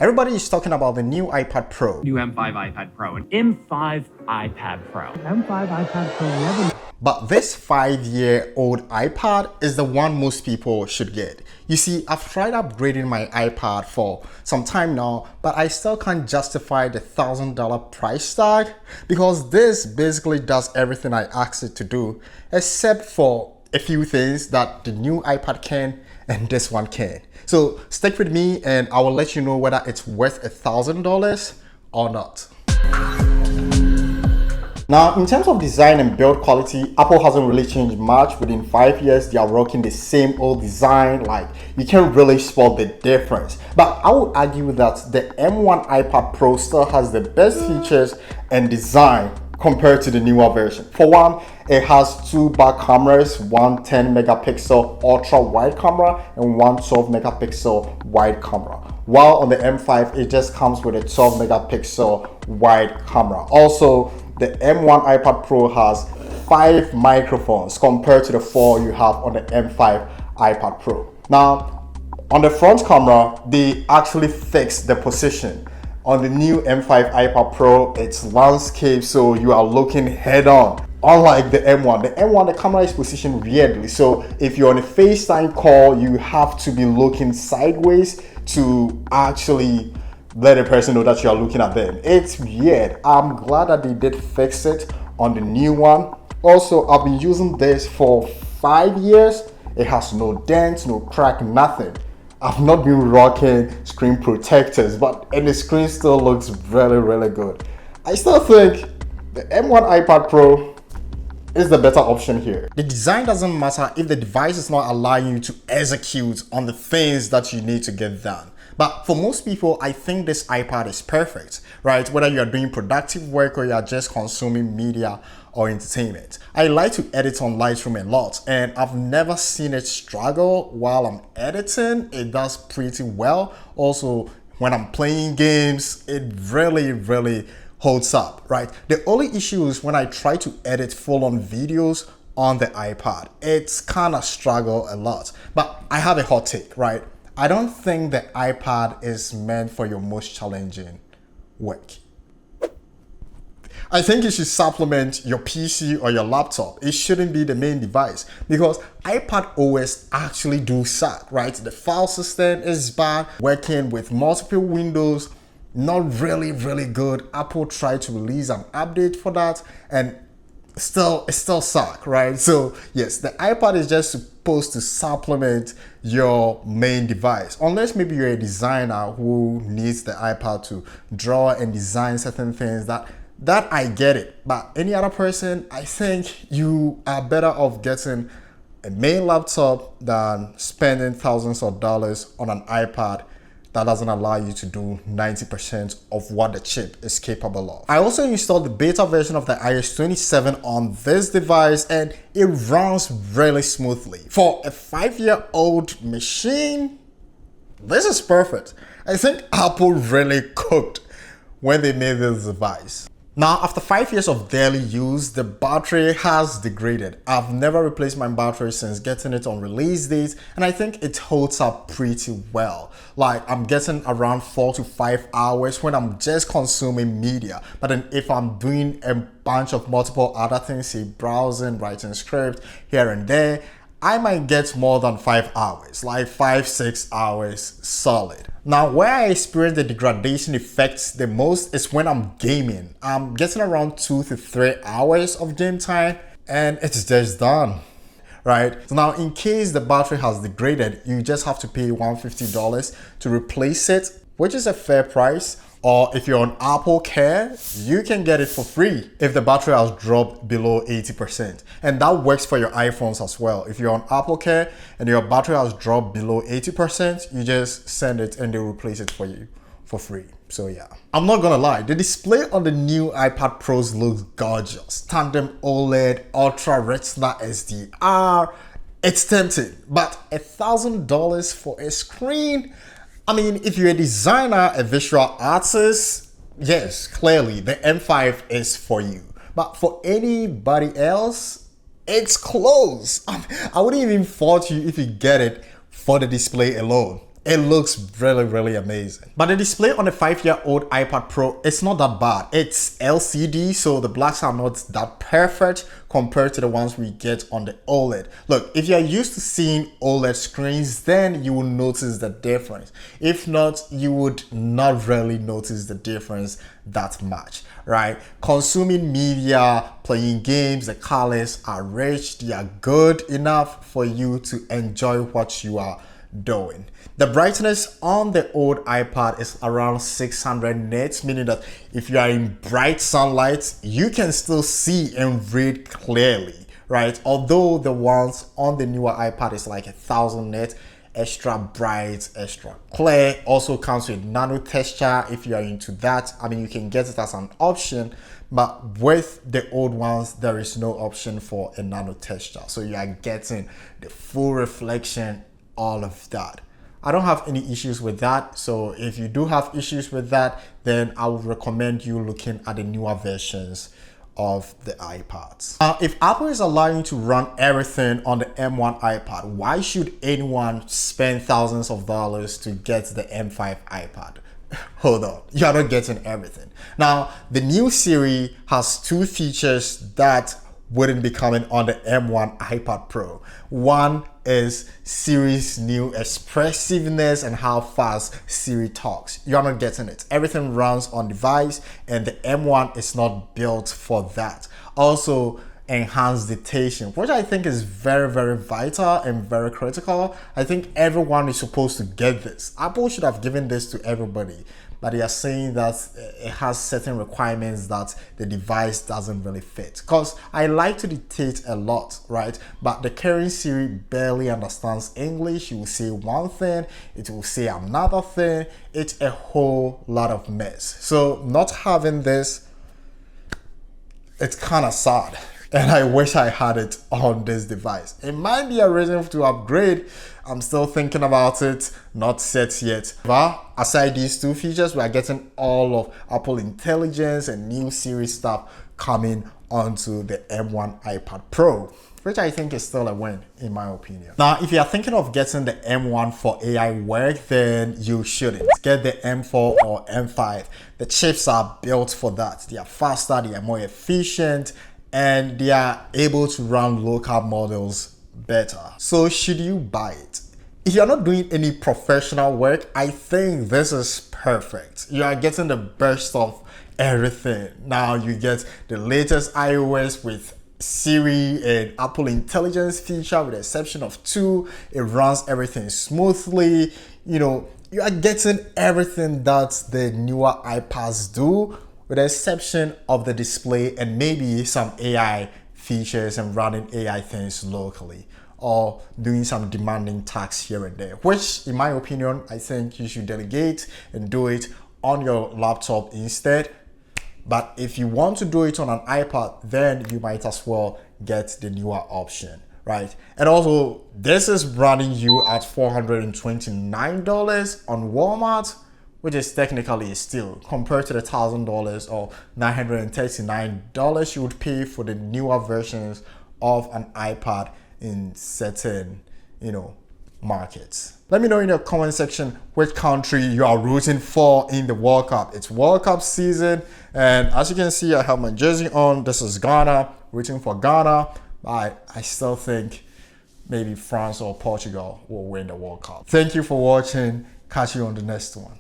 Everybody is talking about the new iPad Pro. New M5 iPad Pro and M5 iPad Pro. M5 iPad Pro 11. But this 5-year-old iPad is the one most people should get. You see, I've tried upgrading my iPad for some time now, but I still can't justify the $1,000 price tag because this basically does everything I asked it to do, except for a few things that the new iPad can and this one can. So stick with me and I will let you know whether it's worth $1,000 or not. Now, in terms of design and build quality, Apple hasn't really changed much. Within 5 years, they are rocking the same old design. Like, you can't really spot the difference. But I would argue that the M1 iPad Pro still has the best features and design compared to the newer version. For one, it has two back cameras, one 10 megapixel ultra wide camera and one 12 megapixel wide camera. While on the M5, it just comes with a 12 megapixel wide camera. Also, the M1 iPad Pro has 5 microphones compared to the 4 you have on the M5 iPad Pro. Now, on the front camera, they actually fixed the position. On the new M5 iPad Pro, it's landscape, so you are looking head on. Unlike the M1, the camera is positioned weirdly. So if you're on a FaceTime call, you have to be looking sideways to actually let a person know that you are looking at them. It's weird. I'm glad that they did fix it on the new one. Also, I've been using this for 5 years. It has no dents, no crack, nothing. I've not been rocking screen protectors, and the screen still looks really, really good. I still think the M1 iPad Pro is the better option here. The design doesn't matter if the device is not allowing you to execute on the things that you need to get done. But for most people, I think this iPad is perfect, right? Whether you're doing productive work or you're just consuming media or entertainment. I like to edit on Lightroom a lot, and I've never seen it struggle while I'm editing. It does pretty well. Also, when I'm playing games, it really holds up, right? The only issue is when I try to edit full-on videos on the iPad. It's kind of struggle a lot. But I have a hot take, right? I don't think the iPad is meant for your most challenging work. I think you should supplement your PC or your laptop. It shouldn't be the main device because iPadOS actually do suck, right? The file system is bad. Working with multiple windows, not really good. Apple tried to release an update for that and it still suck, right? So yes, the iPad is just supposed to supplement your main device, unless maybe you're a designer who needs the iPad to draw and design certain things. That I get it, but any other person, I think you are better off getting a main laptop than spending thousands of dollars on an iPad that doesn't allow you to do 90% of what the chip is capable of. I also installed the beta version of the iOS 27 on this device and it runs really smoothly. For a 5-year-old machine, this is perfect. I think Apple really cooked when they made this device. Now, after 5 years of daily use, the battery has degraded. I've never replaced my battery since getting it on release date, and I think it holds up pretty well. Like, I'm getting around 4 to 5 hours when I'm just consuming media. But then if I'm doing a bunch of multiple other things, say browsing, writing script, here and there, I might get more than 5 hours, like 5-6 hours solid. Now, where I experience the degradation effects the most is when I'm gaming. I'm getting around 2 to 3 hours of game time and it's just done, right? So now, in case the battery has degraded, you just have to pay $150 to replace it, which is a fair price. Or if you're on Apple Care, you can get it for free if the battery has dropped below 80%. And that works for your iPhones as well. If you're on Apple Care and your battery has dropped below 80%, you just send it and they'll replace it for you for free. So yeah, I'm not gonna lie, the display on the new iPad Pros looks gorgeous. Tandem OLED, Ultra Retina SDR. It's tempting, but $1,000 for a screen? I mean, if you're a designer, a visual artist, yes, clearly the M5 is for you. But for anybody else, it's close. I wouldn't even fault you if you get it for the display alone. It looks really, really amazing. But the display on the 5-year-old iPad Pro, it's not that bad. It's LCD, so the blacks are not that perfect compared to the ones we get on the OLED. Look, if you're used to seeing OLED screens, then you will notice the difference. If not, you would not really notice the difference that much, right? Consuming media, playing games, the colors are rich, they are good enough for you to enjoy what you are doing. The brightness on the old iPad is around 600 nits, meaning that if you are in bright sunlight, you can still see and read clearly, right? Although the ones on the newer iPad is like 1000 nits, extra bright, extra clear. Also comes with nano texture if you are into that. I mean, you can get it as an option, but with the old ones, there is no option for a nano texture. So you are getting the full reflection, all of that. I don't have any issues with that. So if you do have issues with that, then I would recommend you looking at the newer versions of the iPads. If Apple is allowing you to run everything on the M1 iPad, why should anyone spend thousands of dollars to get the M5 iPad? Hold on, you're not getting everything. Now, the new Siri has two features that wouldn't be coming on the M1 iPad Pro. One is Siri's new expressiveness and how fast Siri talks. You're not getting it. Everything runs on device, and the M1 is not built for that. Also, enhanced dictation, which I think is very, very vital and very critical. I think everyone is supposed to get this. Apple should have given this to everybody, but they are saying that it has certain requirements that the device doesn't really fit. Because I like to dictate a lot, right? But the current Siri barely understands English. You will say one thing, it will say another thing. It's a whole lot of mess. So not having this, it's kind of sad. And I wish I had it on this device. It might be a reason to upgrade. I'm still thinking about it, not set yet. But aside these two features, we are getting all of Apple Intelligence and new Siri stuff coming onto the M1 iPad Pro, which I think is still a win in my opinion. Now, if you are thinking of getting the M1 for AI work, then you shouldn't. Get the M4 or M5. The chips are built for that. They are faster, they are more efficient, and they are able to run local models better. So should you buy it? If you're not doing any professional work, I think this is perfect. You are getting the best of everything. Now you get the latest iOS with Siri and Apple Intelligence feature, with the exception of 2. It runs everything smoothly. You know, you are getting everything that the newer iPads do, with the exception of the display and maybe some AI features and running AI things locally, or doing some demanding tasks here and there, which in my opinion, I think you should delegate and do it on your laptop instead. But if you want to do it on an iPad, then you might as well get the newer option, right? And also, this is running you at $429 on Walmart, which is technically a steal compared to the $1,000 or $939 you would pay for the newer versions of an iPad in certain, markets. Let me know in the comment section which country you are rooting for in the World Cup. It's World Cup season, and as you can see, I have my jersey on. This is Ghana, rooting for Ghana. I still think maybe France or Portugal will win the World Cup. Thank you for watching. Catch you on the next one.